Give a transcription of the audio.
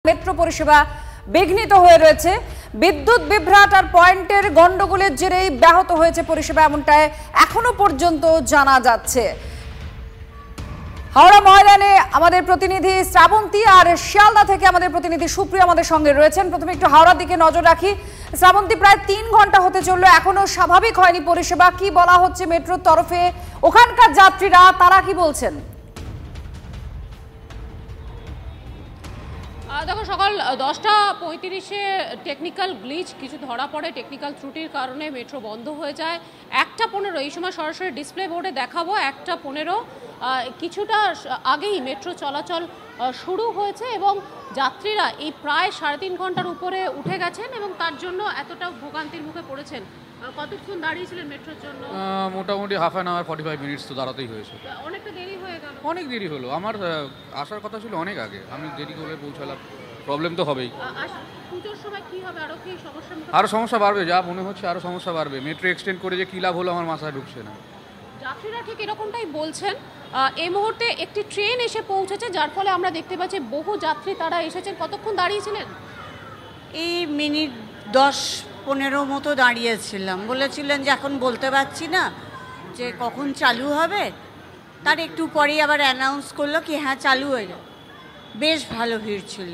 Metro পরিষেবা বিঘ্নিত হয়ে রয়েছে। বিদ্যুৎ বিভ্রাট আর পয়েন্টের গন্ডগোলের জেরেই ব্যাহত হয়েছে পরিষেবা, এমনটাই এখনো পর্যন্ত জানা যাচ্ছে। হাওড়া ময়দানে আমাদের প্রতিনিধি শ্রাবন্তী আর শিয়ালদা থেকে আমাদের প্রতিনিধি সুপ্রিয়া আমাদের সঙ্গে রয়েছেন। প্রথমে একটু হাওড়ার দিকে নজর রাখি। শ্রাবন্তী, প্রায় 3 ঘন্টা হতে চললো, এখনো স্বাভাবিক হয়নি পরিষেবা। কি বলা হচ্ছে মেট্রোর তরফে? ওখানকার যাত্রীরা তারা কি বলছেন? দেখো, সকাল 10:35-এ টেকনিক্যাল গ্লিচ কিছু ধরা পড়ে। টেকনিক্যাল ত্রুটির কারণে মেট্রো বন্ধ হয়ে যায়। 1:15 এই সময় সরাসরি ডিসপ্লে বোর্ডে দেখাবো। 1:15 কিছুটা আগেই মেট্রো চলাচল শুরু হয়েছে এবং যাত্রীরা এই প্রায় 3.5 ঘন্টার উপরে উঠে গেছেন এবং তার জন্য এতটা ভোগান্তির মুখে পড়েছেন। কতক্ষণ দাঁড়িয়েছিলেন মেট্রোর জন্য? মোটামুটি হাফ অ্যান আওয়ার 45 মিনিটস তো দাঁড়াতেই হয়েছে। অনেকটা দেরি হয়ে গেল। অনেক দেরি হলো। আমার আসার কথা ছিল অনেক আগে, আমি দেরি করে পৌঁছালাম। প্রবলেম তো হবেই। পুজোর সময় কি হবে? আরো কি সমস্যা? আরও সমস্যা বাড়বে, যা মনে হচ্ছে আরও সমস্যা বাড়বে। মেট্রো এক্সটেন্ড করে যে কী লাভ হলো আমার মাথায় ঢুকছে না। যাত্রীরা ঠিক এরকমটাই বলছেন। এই মুহূর্তে একটি ট্রেন এসে পৌঁছেছে, যার ফলে আমরা দেখতে পাচ্ছি বহু যাত্রী তারা এসেছেন। কতক্ষণ দাঁড়িয়েছিলেন? এই মিনিট 10-15 মতো দাঁড়িয়েছিলাম। বলেছিলেন যে এখন বলতে পারছি না যে কখন চালু হবে। তার একটু পরেই আবার অ্যানাউন্স করলো কি হ্যাঁ চালু হয়ে যাবে। বেশ ভালো ভিড় ছিল।